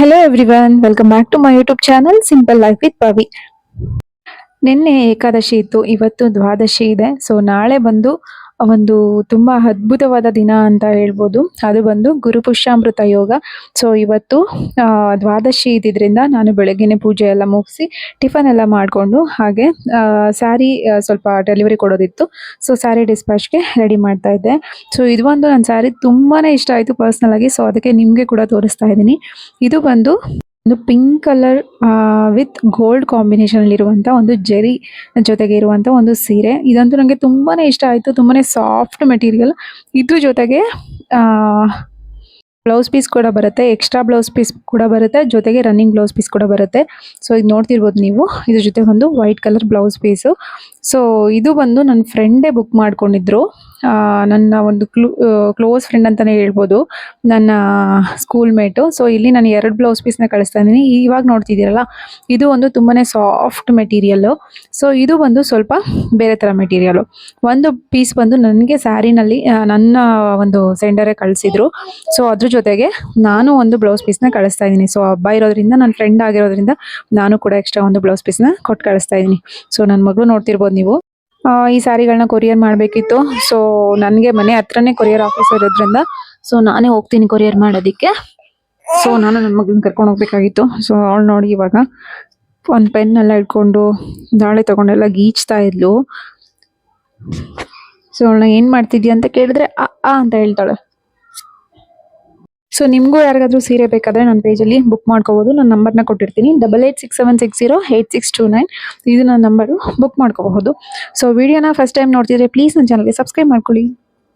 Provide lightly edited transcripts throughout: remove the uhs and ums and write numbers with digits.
Hello everyone, welcome back to my YouTube channel Simple Life with Pavi. ನಿನ್ನೆ ಏಕಾದಶಿ ಇತ್ತು, ಇವತ್ತು ದ್ವಾದಶಿ ಇದೆ. ಸೊ ನಾಳೆ ಬಂದು ಒಂದು ತುಂಬಾ ಅದ್ಭುತವಾದ ದಿನ ಅಂತ ಹೇಳ್ಬೋದು. ಅದು ಬಂದು ಗುರುಪುಷ್ಯಾಮೃತ ಯೋಗ. ಸೊ ಇವತ್ತು ದ್ವಾದಶಿ ಇದ್ದಿದ್ರಿಂದ ನಾನು ಬೆಳಗ್ಗೆನೆ ಪೂಜೆ ಎಲ್ಲ ಮುಗಿಸಿ ಟಿಫನ್ ಎಲ್ಲ ಮಾಡಿಕೊಂಡು ಹಾಗೆ ಸ್ಯಾರಿ ಸ್ವಲ್ಪ ಡೆಲಿವರಿ ಕೊಡೋದಿತ್ತು. ಸೊ ಸ್ಯಾರಿ ಡಿಸ್ಪ್ಯಾಚ್ಗೆ ರೆಡಿ ಮಾಡ್ತಾ ಇದ್ದೆ. ಸೊ ಇದು ಒಂದು ನನ್ನ ಸ್ಯಾರಿ ತುಂಬಾ ಇಷ್ಟ ಆಯಿತು ಪರ್ಸ್ನಲ್ ಆಗಿ. ಸೊ ಅದಕ್ಕೆ ನಿಮಗೆ ಕೂಡ ತೋರಿಸ್ತಾ ಇದ್ದೀನಿ. ಇದು ಬಂದು ಒಂದು pink colour with gold combination ಅಲ್ಲಿ ಇರುವಂತ ಒಂದು ಜೆರಿ ಜೊತೆಗೆ ಇರುವಂತ ಒಂದು ಸೀರೆ. ಇದಂತೂ ನನಗೆ ತುಂಬಾನೇ ಇಷ್ಟ ಆಯ್ತು. ತುಂಬಾನೇ ಸಾಫ್ಟ್ ಮೆಟೀರಿಯಲ್. ಇದ್ರ ಜೊತೆಗೆ ಬ್ಲೌಸ್ ಪೀಸ್ ಕೂಡ ಬರುತ್ತೆ, ಎಕ್ಸ್ಟ್ರಾ ಬ್ಲೌಸ್ ಪೀಸ್ ಕೂಡ ಬರುತ್ತೆ, ಜೊತೆಗೆ ರನ್ನಿಂಗ್ ಬ್ಲೌಸ್ ಪೀಸ್ ಕೂಡ ಬರುತ್ತೆ. ಸೊ ಇದು ನೋಡ್ತಿರ್ಬೋದು ನೀವು. ಇದ್ರ ಜೊತೆ ಒಂದು white colour blouse piece. So ಇದು ಬಂದು ನನ್ನ ಫ್ರೆಂಡೇ ಬುಕ್ ಮಾಡ್ಕೊಂಡಿದ್ರು. ನನ್ನ ಒಂದು ಕ್ಲೋಸ್ ಫ್ರೆಂಡ್ ಅಂತಾನೆ ಹೇಳ್ಬೋದು, ನನ್ನ ಸ್ಕೂಲ್ ಮೇಟು. ಸೊ ಇಲ್ಲಿ ನಾನು 2 ಬ್ಲೌಸ್ ಪೀಸ್ನ ಕಳಿಸ್ತಾ ಇದ್ದೀನಿ. ಇವಾಗ ನೋಡ್ತಿದ್ದೀರಲ್ಲ, ಇದು ಒಂದು ತುಂಬಾನೇ ಸಾಫ್ಟ್ ಮೆಟೀರಿಯಲ್ಲು. ಸೊ ಇದು ಬಂದು ಸ್ವಲ್ಪ ಬೇರೆ ಥರ ಮೆಟೀರಿಯಲು. ಒಂದು ಪೀಸ್ ಬಂದು ನನಗೆ ಸ್ಯಾರಿನಲ್ಲಿ ನನ್ನ ಒಂದು ಸೆಂಡರೇ ಕಳಿಸಿದ್ರು. ಸೊ ಅದ್ರ ಜೊತೆಗೆ ನಾನು ಒಂದು ಬ್ಲೌಸ್ ಪೀಸ್ನ ಕಳಿಸ್ತಾ ಇದ್ದೀನಿ. ಸೊ ಹಬ್ಬ ಇರೋದ್ರಿಂದ, ನನ್ನ ಫ್ರೆಂಡ್ ಆಗಿರೋದ್ರಿಂದ ನಾನು ಕೂಡ ಎಕ್ಸ್ಟ್ರಾ ಒಂದು ಬ್ಲೌಸ್ ಪೀಸ್ನ ಕೊಟ್ಟು ಕಳಿಸ್ತಾ ಇದ್ದೀನಿ. ಸೊ ನನ್ನ ಮಗಳು ನೋಡ್ತಿರ್ಬೋದು ನೀವು. ಈ ಸ್ಯಾರಿಗಳನ್ನ ಕೊರಿಯರ್ ಮಾಡಬೇಕಿತ್ತು. ಸೊ ನನಗೆ ಮನೆ ಹತ್ರನೇ ಕೊರಿಯರ್ ಆಫೀಸ್ ಇರೋದ್ರಿಂದ ಸೊ ನಾನೇ ಹೋಗ್ತೀನಿ ಕೊರಿಯರ್ ಮಾಡೋದಕ್ಕೆ. ಸೊ ನಾನು ನನ್ನ ಮಗಳನ್ನ ಕರ್ಕೊಂಡು ಹೋಗ್ಬೇಕಾಗಿತ್ತು. ಸೊ ಅವಳು ನೋಡಿ ಇವಾಗ ಒಂದು ಪೆನ್ ಎಲ್ಲ ಇಟ್ಕೊಂಡು ದಾಳೆ ತಗೊಂಡೆಲ್ಲ ಗೀಚ್ತಾ ಇದ್ಲು. ಸೊ ಅವಳನ್ನ ಏನು ಮಾಡ್ತಿದ್ಯಾ ಅಂತ ಕೇಳಿದ್ರೆ ಆ ಅಂತ ಹೇಳ್ತಾಳೆ. ಸೊ ನಿಮಗೂ ಯಾರಿಗಾದ್ರೂ ಸೀರೆ ಬೇಕಾದರೆ ನನ್ನ ಪೇಜಲ್ಲಿ ಬುಕ್ ಮಾಡ್ಕೋಬೋದು. ನನ್ನ ನಂಬರ್ನ ಕೊಟ್ಟಿರ್ತೀನಿ, 8867608629. ಇದು ನನ್ನ ನಂಬರು, ಬುಕ್ ಮಾಡ್ಕೋಬಹುದು. ಸೊ ವಿಡಿಯೋನ ಫಸ್ಟ್ ಟೈಮ್ ನೋಡ್ತಿದ್ರೆ ಪ್ಲೀಸ್ ನನ್ನ ಚಾನಲ್ಗೆ ಸಬ್ಸ್ಕ್ರೈಬ್ ಮಾಡ್ಕೊಳ್ಳಿ.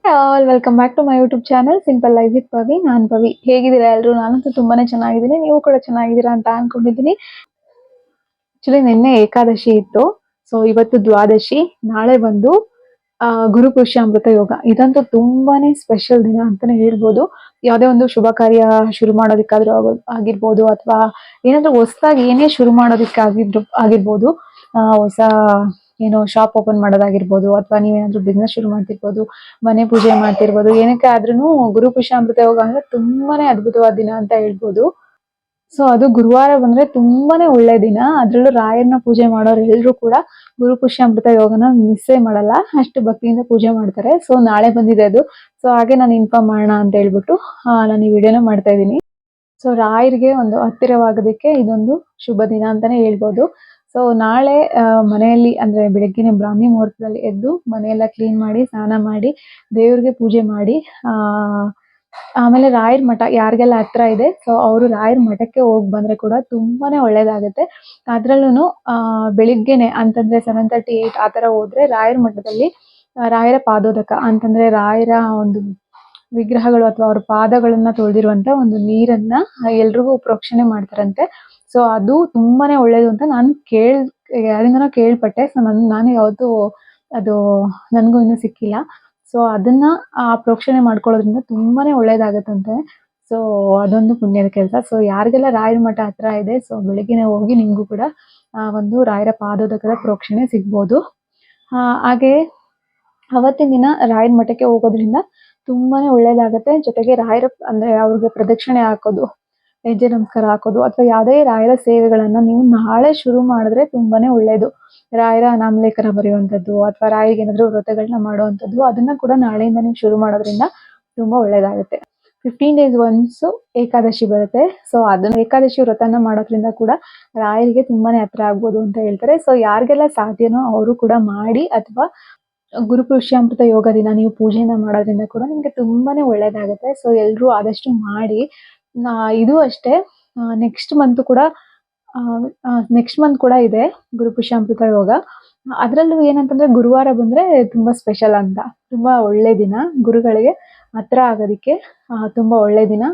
All welcome back to my YouTube channel simple life with Pavi. ನಾನು ಪವಿ. ಹೇಗಿದ್ದೀರಾ ಎಲ್ಲರೂ? ನಾನಂತೂ ತುಂಬಾನೇ ಚೆನ್ನಾಗಿದ್ದೀನಿ, ನೀವು ಕೂಡ ಚೆನ್ನಾಗಿದ್ದೀರಾ ಅಂತ ಅನ್ಕೊಂಡಿದ್ದೀನಿ. ಆಕ್ಚುಲಿ ನಿನ್ನೆ ಏಕಾದಶಿ ಇತ್ತು. ಸೊ ಇವತ್ತು ದ್ವಾದಶಿ, ನಾಳೆ ಬಂದು ಗುರುಪುಷ್ಯಾಮೃತ ಯೋಗ. ಇದಂತೂ ತುಂಬಾನೇ ಸ್ಪೆಷಲ್ ದಿನ ಅಂತಾನೆ ಹೇಳ್ಬೋದು. ಯಾವುದೇ ಒಂದು ಶುಭ ಕಾರ್ಯ ಶುರು ಮಾಡೋದಕ್ಕಾದ್ರೂ ಆಗಿರ್ಬೋದು, ಅಥವಾ ಏನಾದ್ರೂ ಹೊಸದಾಗಿ ಏನೇ ಶುರು ಮಾಡೋದಕ್ಕೆ ಆಗಿರ್ಬೋದು, ಹೊಸ ಏನೋ ಶಾಪ್ ಓಪನ್ ಮಾಡೋದಾಗಿರ್ಬೋದು, ಅಥವಾ ನೀವೇನಾದ್ರೂ ಬಿಸ್ನೆಸ್ ಶುರು ಮಾಡ್ತಿರ್ಬೋದು, ಮನೆ ಪೂಜೆ ಮಾಡ್ತಿರ್ಬೋದು, ಏನಕ್ಕೆ ಆದ್ರೂ ಗುರುಪುಷ್ಯಾಮೃತ ಯೋಗ ಅಂದ್ರೆ ತುಂಬಾನೇ ಅದ್ಭುತವಾದ ದಿನ ಅಂತ ಹೇಳ್ಬೋದು. ಸೊ ಅದು ಗುರುವಾರ ಬಂದ್ರೆ ತುಂಬಾನೇ ಒಳ್ಳೆ ದಿನ. ಅದ್ರಲ್ಲೂ ರಾಯರನ್ನ ಪೂಜೆ ಮಾಡೋರು ಎಲ್ಲರೂ ಕೂಡ ಗುರುಪುಷ್ಯಾಮೃತ ಯೋಗನ ಮಿಸ್ಸೇ ಮಾಡಲ್ಲ, ಅಷ್ಟು ಭಕ್ತಿಯಿಂದ ಪೂಜೆ ಮಾಡ್ತಾರೆ. ಸೊ ನಾಳೆ ಬಂದಿದೆ ಅದು. ಸೊ ಹಾಗೆ ನಾನು ಇನ್ಫಾರ್ಮ್ ಮಾಡೋಣ ಅಂತ ಹೇಳ್ಬಿಟ್ಟು ನಾನು ಈ ವಿಡಿಯೋನ ಮಾಡ್ತಾ ಇದ್ದೀನಿ. ಸೊ ರಾಯರಿಗೆ ಒಂದು ಹತ್ತಿರವಾಗೋದಕ್ಕೆ ಇದೊಂದು ಶುಭ ದಿನ ಅಂತಾನೆ ಹೇಳ್ಬೋದು. ಸೊ ನಾಳೆ ಮನೆಯಲ್ಲಿ ಅಂದ್ರೆ ಬೆಳಗ್ಗೆನೆ ಬ್ರಾಹ್ಮಿ ಮುಹೂರ್ತದಲ್ಲಿ ಎದ್ದು ಮನೆಯೆಲ್ಲ ಕ್ಲೀನ್ ಮಾಡಿ, ಸ್ನಾನ ಮಾಡಿ, ದೇವ್ರಿಗೆ ಪೂಜೆ ಮಾಡಿ, ಆಮೇಲೆ ರಾಯರ ಮಠ ಯಾರಿಗೆಲ್ಲ ಹತ್ರ ಇದೆ ಸೊ ಅವರು ರಾಯರ ಮಠಕ್ಕೆ ಹೋಗಿ ಬಂದ್ರೆ ಕೂಡ ತುಂಬಾನೇ ಒಳ್ಳೇದಾಗುತ್ತೆ. ಅದ್ರಲ್ಲೂ ಬೆಳಿಗ್ಗೆನೆ ಅಂತಂದ್ರೆ 7:38 ಆ ತರ ಹೋದ್ರೆ ರಾಯರ ಮಠದಲ್ಲಿ ರಾಯರ ಪಾದೋದಕ ಅಂತಂದ್ರೆ ರಾಯರ ಒಂದು ವಿಗ್ರಹಗಳು ಅಥವಾ ಅವ್ರ ಪಾದಗಳನ್ನ ತೊಳೆದಿರುವಂತ ಒಂದು ನೀರನ್ನ ಎಲ್ರಿಗೂ ಪ್ರೋಕ್ಷಣೆ ಮಾಡ್ತಾರಂತೆ. ಸೊ ಅದು ತುಂಬಾನೇ ಒಳ್ಳೇದು ಅಂತ ನಾನು ಯಾರಿಂದನೋ ಕೇಳ್ಪಟ್ಟೆ. ಸೊ ನಾನು ಯಾವತ್ತೂ ಅದು ನನಗೂ ಇನ್ನೂ ಸಿಕ್ಕಿಲ್ಲ. ಸೊ ಅದನ್ನ ಪ್ರೋಕ್ಷಣೆ ಮಾಡ್ಕೊಳ್ಳೋದ್ರಿಂದ ತುಂಬಾನೇ ಒಳ್ಳೇದಾಗತ್ತಂತೆ. ಸೊ ಅದೊಂದು ಪುಣ್ಯದ ಕೆಲಸ. ಸೊ ಯಾರಿಗೆಲ್ಲ ರಾಯರ ಮಠ ಹತ್ರ ಇದೆ ಸೊ ಬೆಳಿಗ್ಗೆನೆ ಹೋಗಿ ನಿಮ್ಗೂ ಕೂಡ ಒಂದು ರಾಯರ ಪಾದೋದಕದ ಪ್ರೋಕ್ಷಣೆ ಸಿಗ್ಬೋದು. ಹಾಗೆ ಅವತ್ತಿನ ದಿನ ರಾಯರ ಮಠಕ್ಕೆ ಹೋಗೋದ್ರಿಂದ ತುಂಬಾನೇ ಒಳ್ಳೇದಾಗತ್ತೆ. ಜೊತೆಗೆ ರಾಯರ ಅಂದ್ರೆ ಅವ್ರಿಗೆ ಪ್ರದಕ್ಷಿಣೆ ಹಾಕೋದು, ಹೆಜ್ಜೆ ನಮಸ್ಕಾರ ಹಾಕೋದು, ಅಥವಾ ಯಾವುದೇ ರಾಯರ ಸೇವೆಗಳನ್ನ ನೀವು ನಾಳೆ ಶುರು ಮಾಡಿದ್ರೆ ತುಂಬಾನೇ ಒಳ್ಳೇದು. ರಾಯರ ನಾಮಲೇಖನ ಬರೆಯುವಂಥದ್ದು ಅಥವಾ ರಾಯರಿಗೆ ಏನಾದ್ರು ವ್ರತಗಳನ್ನ ಮಾಡುವಂಥದ್ದು, ಅದನ್ನ ಕೂಡ ನಾಳೆಯಿಂದ ನೀವು ಶುರು ಮಾಡೋದ್ರಿಂದ ತುಂಬಾ ಒಳ್ಳೇದಾಗುತ್ತೆ. 15 days ಒನ್ಸ್ ಏಕಾದಶಿ ಬರುತ್ತೆ. ಸೊ ಅದನ್ನ ಏಕಾದಶಿ ವ್ರತನ ಮಾಡೋದ್ರಿಂದ ಕೂಡ ರಾಯರಿಗೆ ತುಂಬಾನೇ ಹತ್ರ ಆಗ್ಬೋದು ಅಂತ ಹೇಳ್ತಾರೆ. ಸೊ ಯಾರಿಗೆಲ್ಲ ಸಾಧ್ಯನೋ ಅವರು ಕೂಡ ಮಾಡಿ, ಅಥವಾ ಗುರುಪುಷ್ಯಾಮೃತ ಯೋಗ ದಿನ ನೀವು ಪೂಜೆನ ಮಾಡೋದ್ರಿಂದ ಕೂಡ ನಿಮ್ಗೆ ತುಂಬಾನೇ ಒಳ್ಳೇದಾಗುತ್ತೆ. ಸೊ ಎಲ್ರೂ ಆದಷ್ಟು ಮಾಡಿ. ಇದು ಅಷ್ಟೇ, ನೆಕ್ಸ್ಟ್ ಮಂತ್ ಕೂಡ ಇದೆ ಗುರುಪುಷ್ಯಾಮೃತ ಯೋಗ. ಅದ್ರಲ್ಲೂ ಏನಂತಂದ್ರೆ ಗುರುವಾರ ಬಂದ್ರೆ ತುಂಬಾ ಸ್ಪೆಷಲ್ ಅಂತ, ತುಂಬಾ ಒಳ್ಳೆ ದಿನ, ಗುರುಗಳಿಗೆ ಹತ್ರ ಆಗೋದಿಕ್ಕೆ ತುಂಬಾ ಒಳ್ಳೆ ದಿನ.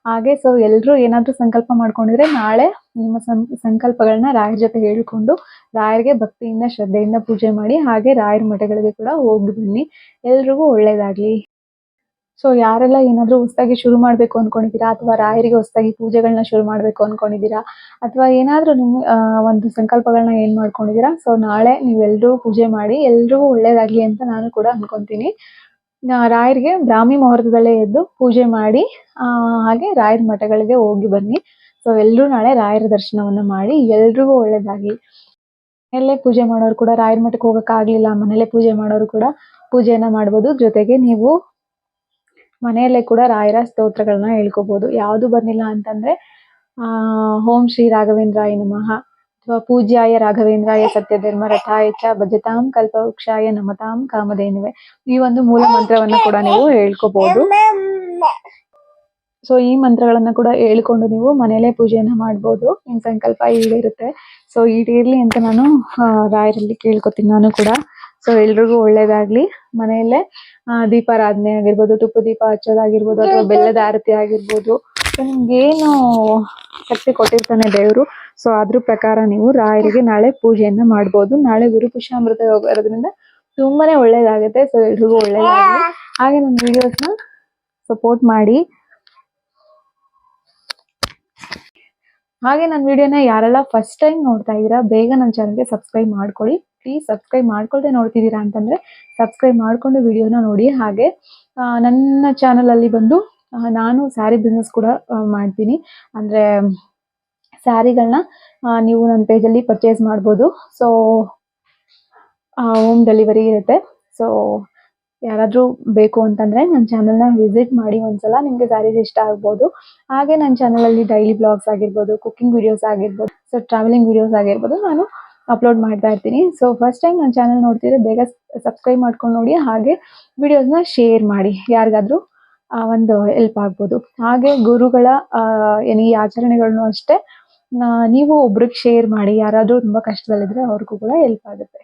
ಹಾಗೆ ಸೊ ಎಲ್ರೂ ಏನಾದ್ರೂ ಸಂಕಲ್ಪ ಮಾಡ್ಕೊಂಡಿದ್ರೆ ನಾಳೆ ನಿಮ್ಮ ಸಂಕಲ್ಪಗಳನ್ನ ರಾಯರ ಜೊತೆ ಹೇಳ್ಕೊಂಡು ರಾಯರಿಗೆ ಭಕ್ತಿಯಿಂದ ಶ್ರದ್ಧೆಯಿಂದ ಪೂಜೆ ಮಾಡಿ, ಹಾಗೆ ರಾಯರ ಮಠಗಳಿಗೆ ಕೂಡ ಹೋಗಿ ಬನ್ನಿ. ಎಲ್ರಿಗೂ ಒಳ್ಳೇದಾಗ್ಲಿ. ಸೊ ಯಾರೆಲ್ಲ ಏನಾದ್ರೂ ಹೊಸದಾಗಿ ಶುರು ಮಾಡ್ಬೇಕು ಅನ್ಕೊಂಡಿದ್ದೀರಾ, ಅಥವಾ ರಾಯರಿಗೆ ಹೊಸದಾಗಿ ಪೂಜೆಗಳನ್ನ ಶುರು ಮಾಡ್ಬೇಕು ಅನ್ಕೊಂಡಿದ್ದೀರಾ, ಅಥವಾ ಏನಾದ್ರೂ ನಿಮ್ ಒಂದು ಸಂಕಲ್ಪಗಳನ್ನ ಏನ್ ಮಾಡ್ಕೊಂಡಿದ್ದೀರಾ, ಸೊ ನಾಳೆ ನೀವೆಲ್ಲರೂ ಪೂಜೆ ಮಾಡಿ ಎಲ್ರಿಗೂ ಒಳ್ಳೇದಾಗ್ಲಿ ಅಂತ ನಾನು ಕೂಡ ಅನ್ಕೊಂತೀನಿ. ರಾಯರಿಗೆ ಬ್ರಾಹ್ಮಿ ಮುಹೂರ್ತದಲ್ಲೇ ಎದ್ದು ಪೂಜೆ ಮಾಡಿ ಹಾಗೆ ರಾಯರ ಮಠಗಳಿಗೆ ಹೋಗಿ ಬನ್ನಿ. ಸೊ ಎಲ್ಲರೂ ನಾಳೆ ರಾಯರ ದರ್ಶನವನ್ನ ಮಾಡಿ ಎಲ್ರಿಗೂ ಒಳ್ಳೇದಾಗ್ಲಿ. ಮನೆಯಲ್ಲೇ ಪೂಜೆ ಮಾಡೋರು ಕೂಡ, ರಾಯರ ಮಠಕ್ಕೆ ಹೋಗಕ್ಕಾಗ್ಲಿಲ್ಲ ಮನೇಲೆ ಪೂಜೆ ಮಾಡೋರು ಕೂಡ ಪೂಜೆಯನ್ನ ಮಾಡ್ಬೋದು. ಜೊತೆಗೆ ನೀವು ಮನೆಯಲ್ಲೇ ಕೂಡ ರಾಯರ ಸ್ತೋತ್ರಗಳನ್ನ ಹೇಳ್ಕೋಬಹುದು. ಯಾವುದು ಬರ್ಲಿಲ್ಲ ಅಂತಂದ್ರೆ ಓಂ ಶ್ರೀ ರಾಘವೇಂದ್ರಾಯ ನಮಃ ಅಥವಾ ಪೂಜ್ಯಾಯ ರಾಘವೇಂದ್ರಾಯ ಸತ್ಯಧರ್ಮ ರಥಾಯ ಚ ಭಜತಾಂ ಕಲ್ಪವೃಕ್ಷಾಯ ನಮತಾಂ ಕಾಮಧೇನುವೆ, ಈ ಒಂದು ಮೂಲ ಮಂತ್ರವನ್ನ ಕೂಡ ನೀವು ಹೇಳ್ಕೋಬಹುದು. ಸೊ ಈ ಮಂತ್ರಗಳನ್ನ ಕೂಡ ಹೇಳ್ಕೊಂಡು ನೀವು ಮನೆಯಲ್ಲೇ ಪೂಜೆಯನ್ನ ಮಾಡ್ಬೋದು. ನಿಮ್ ಸಂಕಲ್ಪ ಈಡೇರುತ್ತೆ. ಸೊ ಈಡೇರ್ಲಿ ಅಂತ ನಾನು ರಾಯರಲ್ಲಿ ಕೇಳ್ಕೊತೀನಿ ನಾನು ಕೂಡ. ಸೊ ಎಲ್ರಿಗೂ ಒಳ್ಳೇದಾಗ್ಲಿ. ಮನೆಯಲ್ಲೇ ದೀಪಾರಾಧನೆ ಆಗಿರ್ಬೋದು, ತುಪ್ಪ ದೀಪ ಹಚ್ಚೋದಾಗಿರ್ಬೋದು, ಅಥವಾ ಬೆಲ್ಲದ ಆರತಿ ಆಗಿರ್ಬೋದು. ಸೊ ನಿಮ್ಗೇನು ಶಕ್ತಿ ಕೊಟ್ಟಿರ್ತಾನೆ ದೇವರು, ಸೊ ಅದ್ರ ಪ್ರಕಾರ ನೀವು ರಾಯರಿಗೆ ನಾಳೆ ಪೂಜೆಯನ್ನ ಮಾಡ್ಬೋದು. ನಾಳೆ ಗುರು ಪುಷ್ಯಾಮೃತ ಯೋಗ ಇರೋದ್ರಿಂದ ತುಂಬಾನೇ ಒಳ್ಳೇದಾಗುತ್ತೆ. ಸೊ ಎಲ್ರಿಗೂ ಒಳ್ಳೇದಾಗ್ಲಿ. ಹಾಗೆ ನನ್ನ ವಿಡಿಯೋಸ್ನ ಸಪೋರ್ಟ್ ಮಾಡಿ. ಹಾಗೆ ನನ್ನ ವಿಡಿಯೋನ ಯಾರೆಲ್ಲ ಫಸ್ಟ್ ಟೈಮ್ ನೋಡ್ತಾ ಇದ್ದೀರಾ ಬೇಗ ನನ್ನ ಚಾನಲ್ಗೆ ಸಬ್ಸ್ಕ್ರೈಬ್ ಮಾಡ್ಕೊಳ್ಳಿ ಪ್ಲೀಸ್. ಸಬ್ಸ್ಕ್ರೈಬ್ ಮಾಡ್ಕೊಳ್ದೆ ನೋಡ್ತಿದ್ದೀರಾ ಅಂತಂದ್ರೆ ಸಬ್ಸ್ಕ್ರೈಬ್ ಮಾಡ್ಕೊಂಡು ವಿಡಿಯೋನ ನೋಡಿ. ಹಾಗೆ ನನ್ನ ಚಾನಲ್ ಅಲ್ಲಿ ಬಂದು ನಾನು ಸ್ಯಾರಿ ಬಿಸ್ನೆಸ್ ಕೂಡ ಮಾಡ್ತೀನಿ. ಅಂದ್ರೆ ಸ್ಯಾರಿಗಳನ್ನ ನೀವು ನನ್ನ ಪೇಜಲ್ಲಿ ಪರ್ಚೇಸ್ ಮಾಡ್ಬೋದು. ಸೊ ಹೋಮ್ ಡೆಲಿವರಿ ಇರುತ್ತೆ. ಸೊ ಯಾರಾದರೂ ಬೇಕು ಅಂತಂದ್ರೆ ನನ್ನ ಚಾನಲ್ನ ವಿಸಿಟ್ ಮಾಡಿ ಒಂದ್ಸಲ. ನಿಮಗೆ ಸ್ಯಾರೀಸ್ ಇಷ್ಟ ಆಗ್ಬೋದು. ಹಾಗೆ ನನ್ನ ಚಾನಲಲ್ಲಿ ಡೈಲಿ ಬ್ಲಾಗ್ಸ್ ಆಗಿರ್ಬೋದು, ಕುಕಿಂಗ್ ವಿಡಿಯೋಸ್ ಆಗಿರ್ಬೋದು, ಸೊ ಟ್ರಾವೆಲಿಂಗ್ ವಿಡಿಯೋಸ್ ಆಗಿರ್ಬೋದು ನಾನು ಅಪ್ಲೋಡ್ ಮಾಡ್ತಾ ಇರ್ತೀನಿ. ಸೊ ಫಸ್ಟ್ ಟೈಮ್ ನನ್ನ ಚಾನಲ್ ನೋಡ್ತಿದ್ರೆ ಬೇಗ ಸಬ್ಸ್ಕ್ರೈಬ್ ಮಾಡ್ಕೊಂಡು ನೋಡಿ. ಹಾಗೆ ವಿಡಿಯೋಸ್ನ ಶೇರ್ ಮಾಡಿ, ಯಾರಿಗಾದ್ರೂ ಒಂದು ಹೆಲ್ಪ್ ಆಗ್ಬೋದು. ಹಾಗೆ ಗುರುಗಳ ಈ ಆಚರಣೆಗಳನ್ನು ಅಷ್ಟೇ ನೀವು ಒಬ್ರಿಗೆ ಶೇರ್ ಮಾಡಿ. ಯಾರಾದರೂ ತುಂಬ ಕಷ್ಟದಲ್ಲಿದ್ರೆ ಅವ್ರಿಗೂ ಕೂಡ ಹೆಲ್ಪ್ ಆಗುತ್ತೆ.